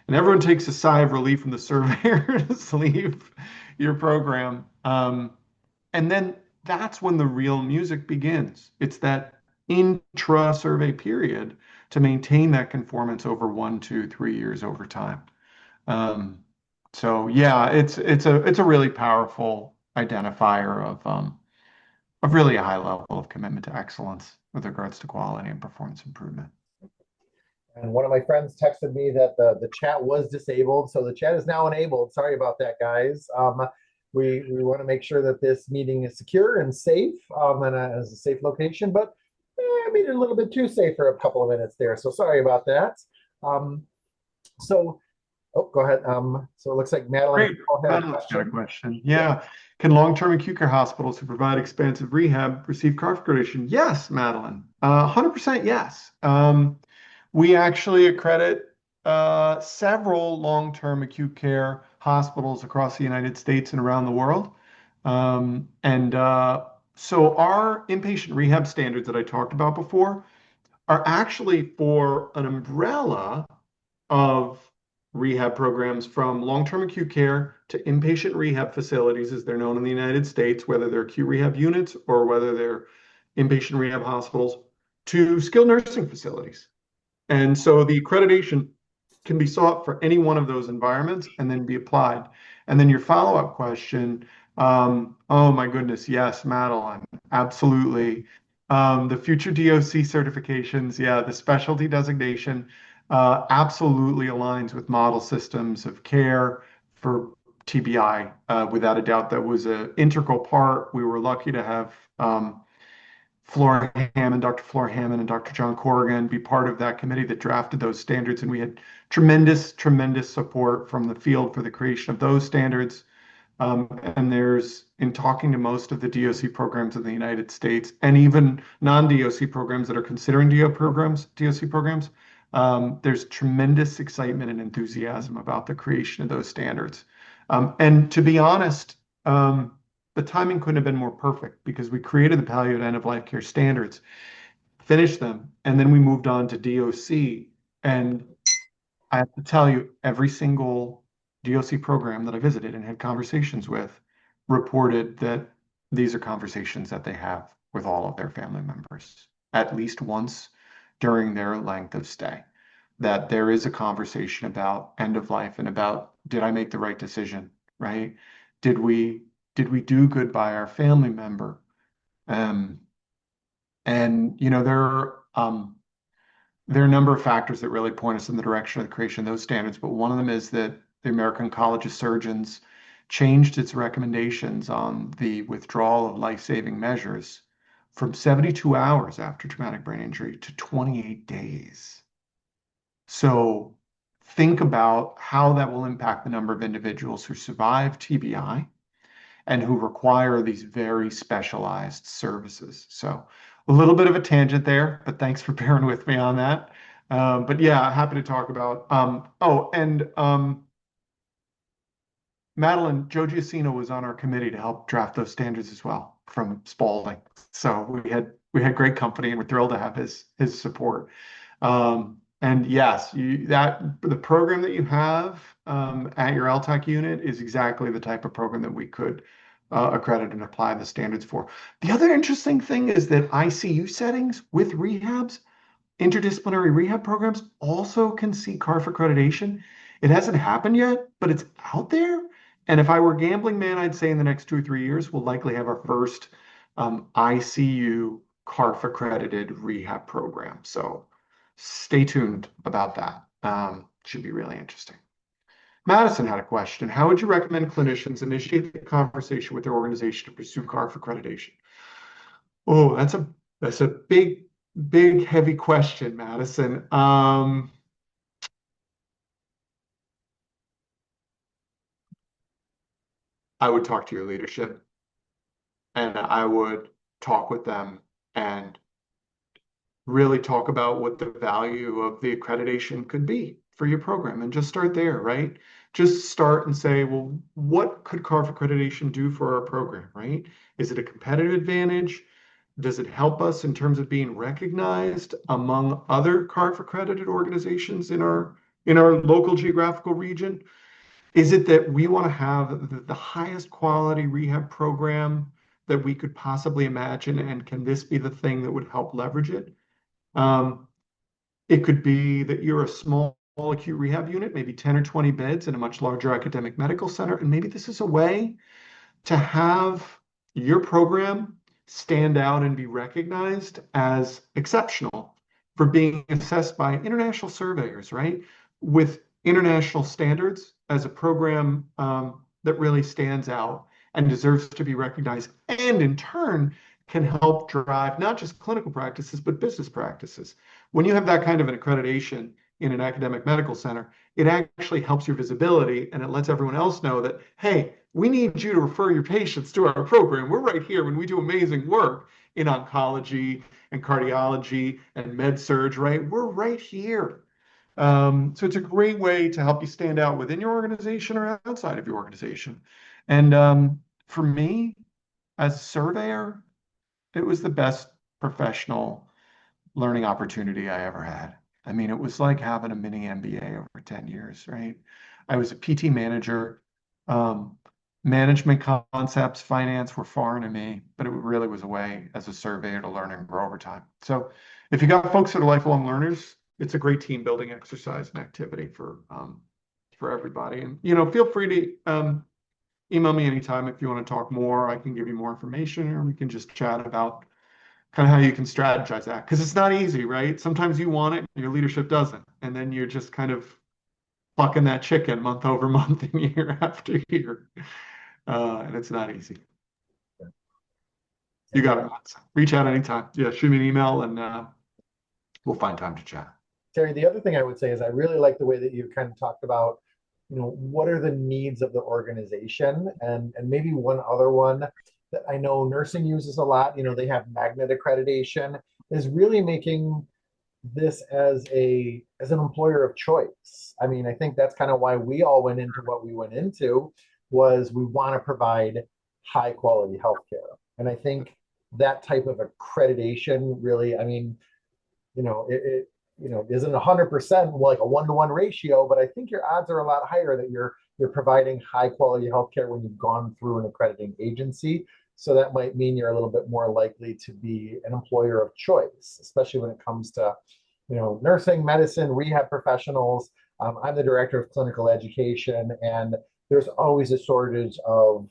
and everyone takes a sigh of relief when the surveyors leave your program. And then that's when the real music begins. It's that intra-survey period to maintain that conformance over 1, 2, 3 years over time. Um, so yeah, it's a really powerful identifier of really a high level of commitment to excellence with regards to quality and performance improvement. And one of my friends texted me that the chat was disabled, so the chat is now enabled. Sorry about that, guys. We want to make sure that this meeting is secure and safe, and as a safe location, but I made it a little bit too safe for a couple of minutes there. So sorry about that. Um, so, oh, go ahead. So it looks like Madeline Great. had a Madeline's got a question. question. Yeah. Can long-term acute care hospitals who provide expansive rehab receive CARF accreditation? Yes, Madeline. 100% yes. We actually accredit several long-term acute care hospitals across the United States and around the world. So our inpatient rehab standards that I talked about before are actually for an umbrella of rehab programs from long-term acute care to inpatient rehab facilities, as they're known in the United States, whether they're acute rehab units or whether they're inpatient rehab hospitals, to skilled nursing facilities. And so the accreditation can be sought for any one of those environments and then be applied. And then your follow-up question, oh my goodness, yes, Madeline, absolutely. The future DOC certifications, yeah, the specialty designation absolutely aligns with model systems of care for TBI. Without a doubt, that was an integral part. We were lucky to have Flora Hammond, Dr. Flora Hammond, and Dr. John Corrigan be part of that committee that drafted those standards. And we had tremendous, tremendous support from the field for the creation of those standards. And there's, in talking to most of the DOC programs in the United States, and even non-DOC programs that are considering DOC programs, there's tremendous excitement and enthusiasm about the creation of those standards. And to be honest, the timing couldn't have been more perfect because we created the palliative end of life care standards, finished them, and then we moved on to DOC. And I have to tell you, every single DOC program that I visited and had conversations with reported that these are conversations that they have with all of their family members at least once during their length of stay. That there is a conversation about end of life and about, did I make the right decision, right? Did we do good by our family member? Um, And, there are a number of factors that really point us in the direction of the creation of those standards, but one of them is that the American College of Surgeons changed its recommendations on the withdrawal of life-saving measures from 72 hours after traumatic brain injury to 28 days. So think about how that will impact the number of individuals who survive TBI and who require these very specialized services. So a little bit of a tangent there, but thanks for bearing with me on that. But yeah, happy to talk about. Madeline, Joe Giacino was on our committee to help draft those standards as well from Spalding. So we had great company, and we're thrilled to have his support. And yes, the program that you have at your LTAC unit is exactly the type of program that we could accredit and apply the standards for. The other interesting thing is that ICU settings with rehabs, interdisciplinary rehab programs, also can see CARF accreditation. It hasn't happened yet, but it's out there. And if I were a gambling man, I'd say in the next 2 or 3 years, we'll likely have our first ICU CARF accredited rehab program. So stay tuned about that. Should be really interesting. Madison had a question. How would you recommend clinicians initiate the conversation with their organization to pursue CARF accreditation? Oh, that's a big, big, heavy question, Madison. I would talk to your leadership, and I would talk with them and really talk about what the value of the accreditation could be for your program, and just start there, right? Just start and say, well, what could CARF accreditation do for our program, right? Is it a competitive advantage? Does it help us in terms of being recognized among other CARF accredited organizations in our local geographical region? Is it that we want to have the highest quality rehab program that we could possibly imagine, and can this be the thing that would help leverage it? It could be that you're a small acute rehab unit, maybe 10 or 20 beds in a much larger academic medical center, and maybe this is a way to have your program stand out and be recognized as exceptional for being assessed by international surveyors, right? With international standards as a program that really stands out and deserves to be recognized, and in turn can help drive not just clinical practices, but business practices. When you have that kind of an accreditation in an academic medical center, it actually helps your visibility, and it lets everyone else know that, hey, we need you to refer your patients to our program. We're right here when we do amazing work in oncology and cardiology and med surg, right? We're right here. So it's a great way to help you stand out within your organization or outside of your organization. And for me, as a surveyor, it was the best professional learning opportunity I ever had. I mean, it was like having a mini MBA over 10 years, right? I was a PT manager. Management concepts, finance were foreign to me, but it really was a way as a surveyor to learn and grow over time. So if you got folks that are lifelong learners, it's a great team building exercise and activity for everybody. And feel free to email me anytime if you want to talk more. I can give you more information, or we can just chat about kind of how you can strategize that, because it's not easy, right? Sometimes you want it, your leadership doesn't, and then you're just kind of plucking that chicken month over month and year after year. And it's not easy. You got it. Reach out anytime. Yeah, shoot me an email, and we'll find time to chat. Terry, the other thing I would say is I really like the way that you kind of talked about, what are the needs of the organization, and maybe one other one that I know nursing uses a lot. They have magnet accreditation, is really making this as an employer of choice. I mean, I think that's kind of why we all went into what we went into, was we want to provide high quality healthcare. And I think that type of accreditation really, I mean, it isn't 100% like a 1-to-1 ratio, but I think your odds are a lot higher that you're providing high quality healthcare when you've gone through an accrediting agency. So that might mean you're a little bit more likely to be an employer of choice, especially when it comes to, nursing, medicine, rehab professionals. I'm the director of clinical education, and there's always a shortage of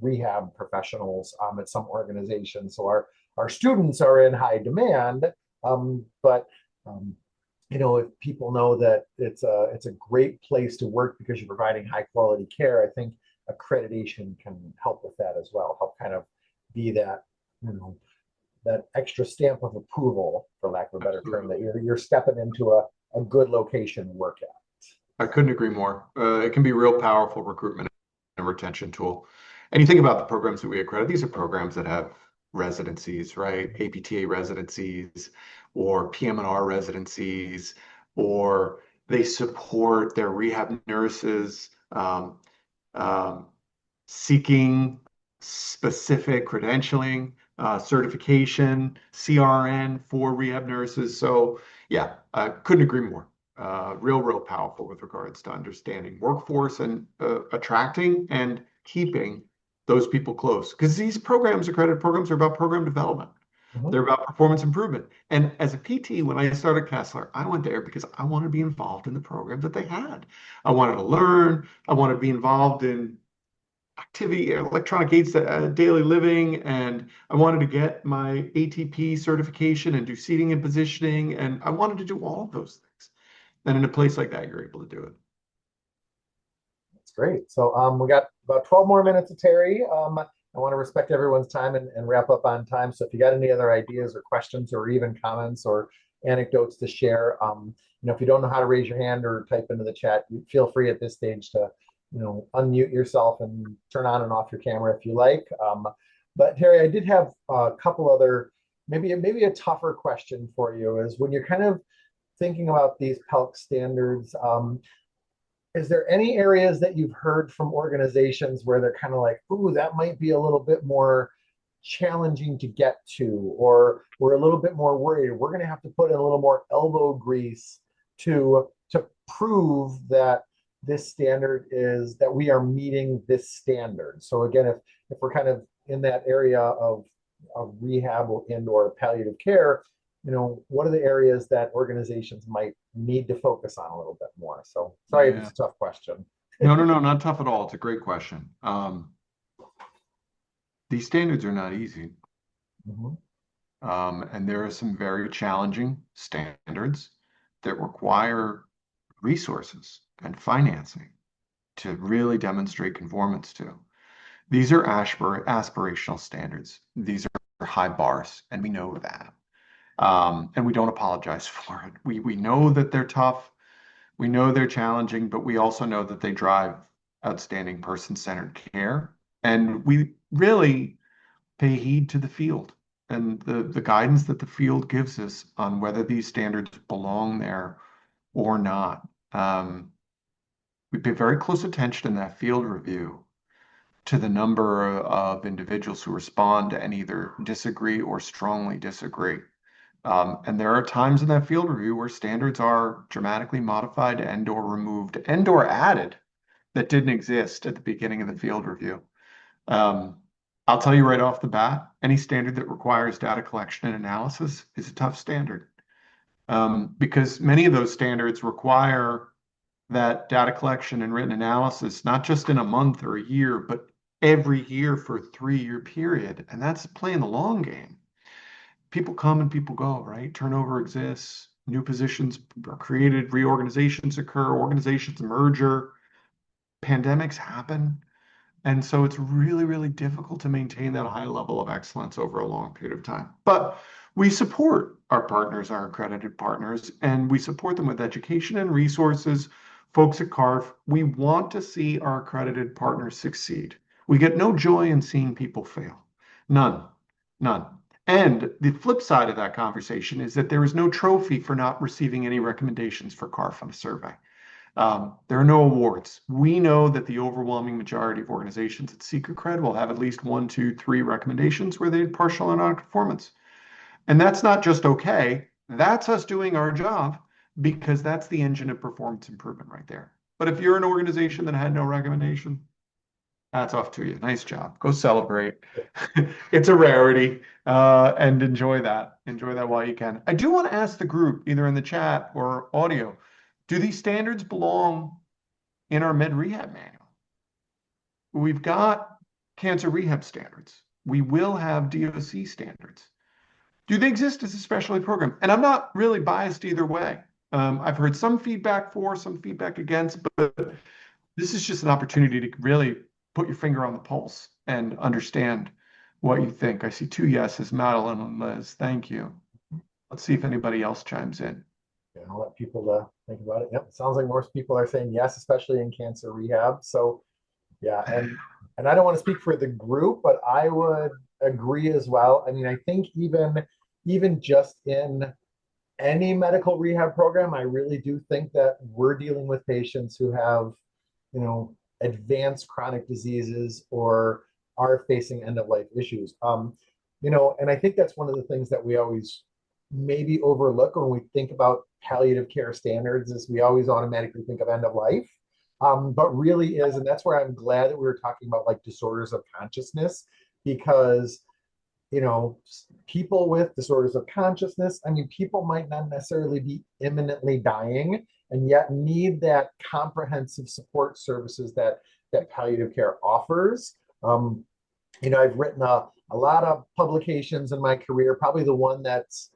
rehab professionals at some organizations. So our our students are in high demand. But if people know that it's a great place to work because you're providing high quality care, I think accreditation can help with that as well. Help kind of be that you know that extra stamp of approval, for lack of a better term, that you're stepping into a good location to work at. I couldn't agree more. It can be a real powerful recruitment and retention tool. And you think about the programs that we accredit, these are programs that have residencies, right? APTA residencies or PM&R residencies, or they support their rehab nurses um, seeking specific credentialing, certification, CRN for rehab nurses. So yeah, I couldn't agree more. Real powerful with regards to understanding workforce and attracting and keeping those people close. Because these programs, accredited programs, are about program development. Mhm. They're about performance improvement. And as a PT, when I started Kessler, I went there because I wanted to be involved in the program that they had. I wanted to learn. I wanted to be involved in activity, electronic aids to daily living, and I wanted to get my ATP certification and do seating and positioning, and I wanted to do all of those things. And in a place like that, you're able to do it. That's great. So we got about 12 more minutes of Terry. I want to respect everyone's time and wrap up on time. So if you got any other ideas or questions or even comments or anecdotes to share, if you don't know how to raise your hand or type into the chat, feel free at this stage to, unmute yourself and turn on and off your camera if you like. But Terry, I did have a couple other, maybe a tougher question for you is when you're kind of thinking about these PELC standards, is there any areas that you've heard from organizations where they're kind of like, ooh, that might be a little bit more challenging to get to, or we're a little bit more worried, we're going to have to put in a little more elbow grease to prove that this standard is that we are meeting this standard. So again, if we're kind of in that area of rehab and or palliative care, what are the areas that organizations might need to focus on a little bit more? So sorry if Yeah. it's a tough question. No, not tough at all. It's a great question. These standards are not easy. Mhm. And there are some very challenging standards that require resources and financing to really demonstrate conformance to. These are aspirational standards. These are high bars, and we know that. And we don't apologize for it. We know that they're tough. We know they're challenging, but we also know that they drive outstanding person-centered care. And we really pay heed to the field and the guidance that the field gives us on whether these standards belong there or not. We pay very close attention in that field review to the number of individuals who respond and either disagree or strongly disagree. And there are times in that field review where standards are dramatically modified and/or removed and/or added that didn't exist at the beginning of the field review. I'll tell you right off the bat, any standard that requires data collection and analysis is a tough standard because many of those standards require that data collection and written analysis, not just in a month or a year, but every year for a 3-year period. And that's playing the long game. People come and people go, right? Turnover exists, new positions are created, reorganizations occur, organizations merger, pandemics happen. And so it's really difficult to maintain that high level of excellence over a long period of time. But we support our partners, our accredited partners, and we support them with education and resources. Folks at CARF, we want to see our accredited partners succeed. We get no joy in seeing people fail. None. None. And the flip side of that conversation is that there is no trophy for not receiving any recommendations for CARF on a survey. There are no awards. We know that the overwhelming majority of organizations that seek accredit will have at least 1, 2, 3 recommendations where they had partial or non-conformance. And that's not just okay. That's us doing our job because that's the engine of performance improvement right there. But if you're an organization that had no recommendation, that's off to you. Nice job. Go celebrate. It's a rarity and enjoy that. Enjoy that while you can. I do want to ask the group, either in the chat or audio, do these standards belong in our med rehab manual? We've got cancer rehab standards. We will have DOC standards. do they exist as a specialty program? And I'm not really biased either way. I've heard some feedback for, some feedback against, but this is just an opportunity to really put your finger on the pulse and understand what you think. I see two yeses, Madeline and Liz. Thank you. Let's see if anybody else chimes in. Yeah, I'll let people think about it. Yep, it sounds like most people are saying yes, especially in cancer rehab. So yeah, and I don't want to speak for the group, but I would agree as well. I mean, I think even just in any medical rehab program, I really do think that we're dealing with patients who have, advanced chronic diseases or are facing end of life issues. And I think that's one of the things that we always maybe overlook when we think about palliative care standards is we always automatically think of end of life. But really is, and that's where I'm glad that we were talking about like disorders of consciousness, because people with disorders of consciousness, I mean, people might not necessarily be imminently dying and yet need that comprehensive support services that palliative care offers. I've written a lot of publications in my career. Probably the one that's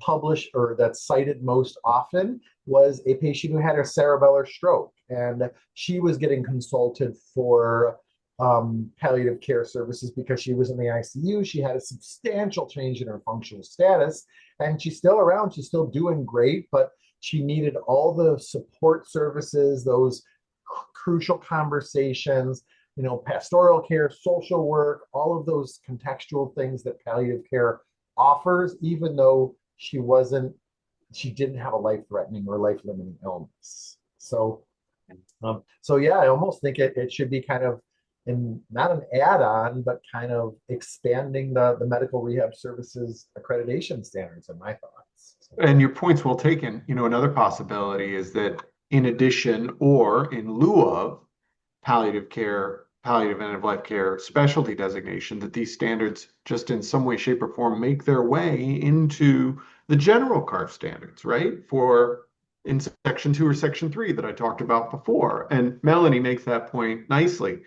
published or that's cited most often was a patient who had a cerebellar stroke, and she was getting consulted for palliative care services because she was in the ICU. She had a substantial change in her functional status, and she's still around. She's still doing great, but she needed all the support services, those crucial conversations, pastoral care, social work, all of those contextual things that palliative care offers, even though she didn't have a life-threatening or life-limiting illness. So yeah, I almost think it should be kind of not an add-on, but kind of expanding the medical rehab services accreditation standards in my thoughts. And your point's well taken. Another possibility is that in addition or in lieu of palliative care, palliative end of life care specialty designation, that these standards just in some way, shape, or form make their way into the general CARF standards, right? For in section 2 or section 3 that I talked about before. And Melanie makes that point nicely.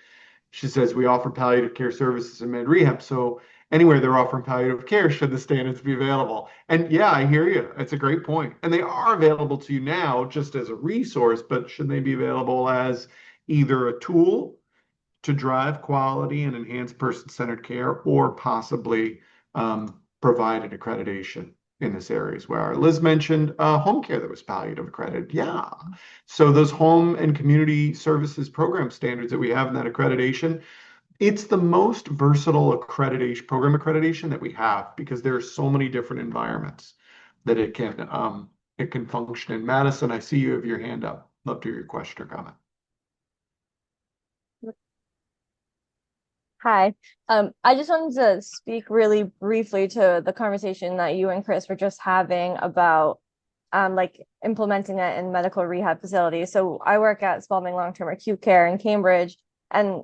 She says we offer palliative care services in med rehab. So anywhere they're offering palliative care, should the standards be available? And yeah, I hear you. It's a great point. And they are available to you now just as a resource, but should they be available as either a tool to drive quality and enhance person-centered care, or possibly provide an accreditation in this area as well? Liz mentioned home care that was palliative accredited. Yeah. So those home and community services program standards that we have in that accreditation, it's the most versatile program accreditation that we have, because there are so many different environments that it can function in. Madison, I see you have your hand up. Love to hear your question or comment. Hi. I just wanted to speak really briefly to the conversation that you and Chris were just having about like implementing it in medical rehab facilities. So I work at Spalding Long-Term Acute Care in Cambridge, and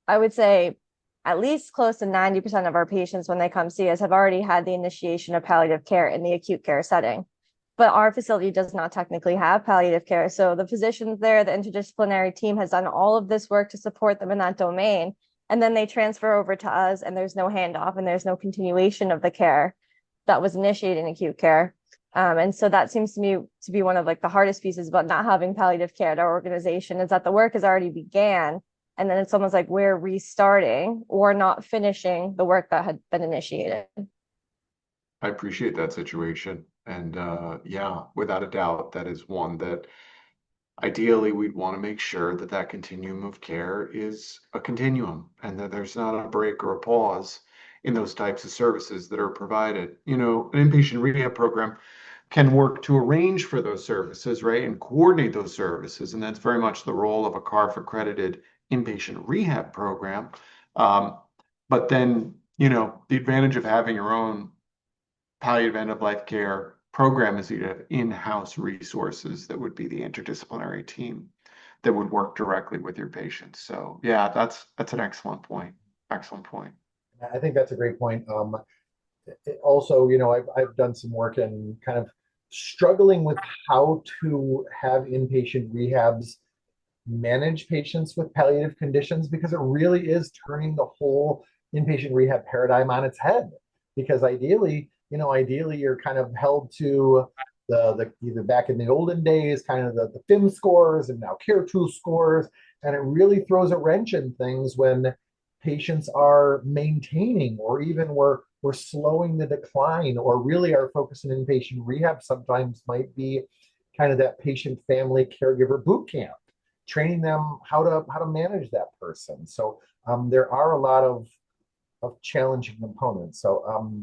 I would say at least close to 90% of our patients when they come see us have already had the initiation of palliative care in the acute care setting. But our facility does not technically have palliative care. So the physicians there, the interdisciplinary team has done all of this work to support them in that domain. And then they transfer over to us, and there's no handoff and there's no continuation of the care that was initiated in acute care. And so that seems to me to be one of like the hardest pieces about not having palliative care at our organization, is that the work has already began. And then it's almost like we're restarting or not finishing the work that had been initiated. I appreciate that situation. And yeah, without a doubt, that is one that ideally we'd want to make sure that that continuum of care is a continuum and that there's not a break or a pause in those types of services that are provided. An inpatient rehab program can work to arrange for those services, right, and coordinate those services. And that's very much the role of a CARF accredited inpatient rehab program. But then, the advantage of having your own palliative end of life care program is you have in-house resources that would be the interdisciplinary team that would work directly with your patients. So yeah, that's an excellent point. Excellent point. I think that's a great point. Also, I've done some work in kind of struggling with how to have inpatient rehabs manage patients with palliative conditions, because it really is turning the whole inpatient rehab paradigm on its head. Because ideally, ideally you're kind of held to the either back in the olden days, kind of the FIM scores and now CARE2 scores. And it really throws a wrench in things when patients are maintaining, or even we're slowing the decline, or really our focus in inpatient rehab sometimes might be kind of that patient family caregiver boot camp, training them how to manage that person. So there are a lot of challenging components. So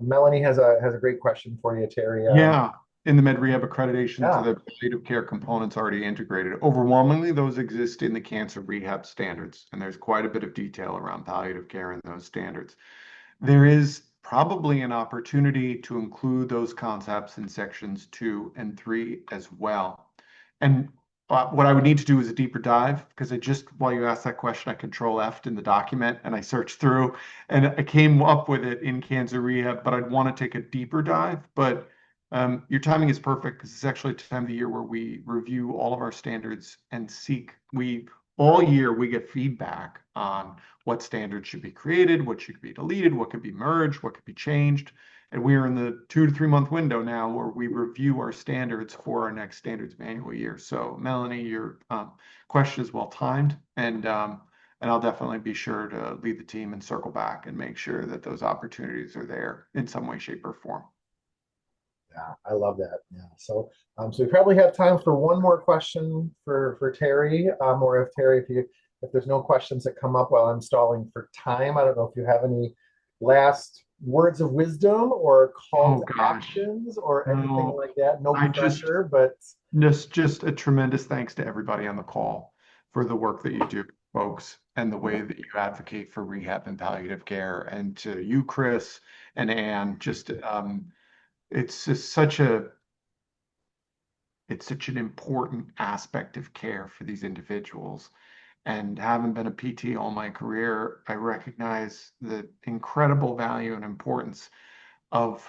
Melanie has a great question for you, Terry. Yeah, in the med rehab accreditation to Yeah. the palliative care components already integrated. Overwhelmingly, those exist in the cancer rehab standards, and there's quite a bit of detail around palliative care in those standards. There is probably an opportunity to include those concepts in sections 2 and 3 as well. And what I would need to do is a deeper dive, because while you asked that question, I control F'd in the document and I searched through and I came up with it in cancer rehab, but I'd want to take a deeper dive. But your timing is perfect, because it's actually a time of the year where we review all of our standards and all year we get feedback on what standards should be created, what should be deleted, what could be merged, what could be changed. And we're in the 2 to 3 month window now where we review our standards for our next standards manual year. So Melanie, your question is well timed, and I'll definitely be sure to lead the team and circle back and make sure that those opportunities are there in some way, shape, or form. Yeah, I love that. Yeah. So we probably have time for one more question for Terry, or if Terry, if there's no questions that come up while I'm stalling for time, I don't know if you have any last words of wisdom or call to actions or anything like that. No pressure, but just a tremendous thanks to everybody on the call for the work that you do, folks, and the way that you advocate for rehab and palliative care, and to you, Chris and Anne. It's just such an important aspect of care for these individuals. And having been a PT all my career, I recognize the incredible value and importance of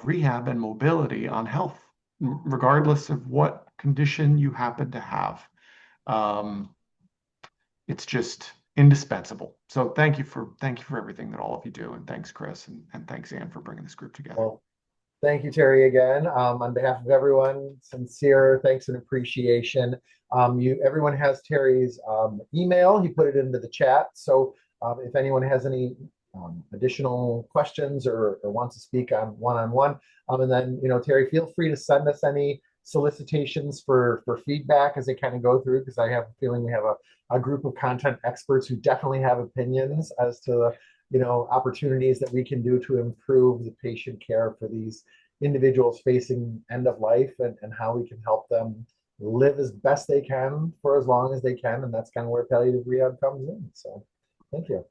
rehab and mobility on health, regardless of what condition you happen to have. It's just indispensable. So thank you for everything that all of you do, and thanks, Chris, and thanks, Anne, for bringing this group together. Well, thank you, Terry, again. On behalf of everyone, sincere thanks and appreciation. Everyone has Terry's email. He put it into the chat. So if anyone has any additional questions or wants to speak on one-on-one, and then, Terry, feel free to send us any solicitations for feedback as they kind of go through, because I have a feeling we have a group of content experts who definitely have opinions as to opportunities that we can do to improve the patient care for these individuals facing end of life, and how we can help them live as best they can for as long as they can. And that's kind of where palliative rehab comes in. So thank you.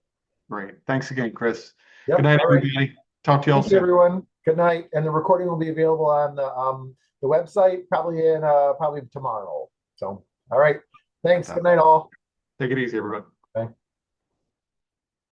Great. Thanks again, Chris. Yep. Good night, everybody. Talk to you all soon. Thank you, everyone. Good night. And the recording will be available on the website probably tomorrow. So, all right. Thanks. Good night, all. Take it easy, everybody.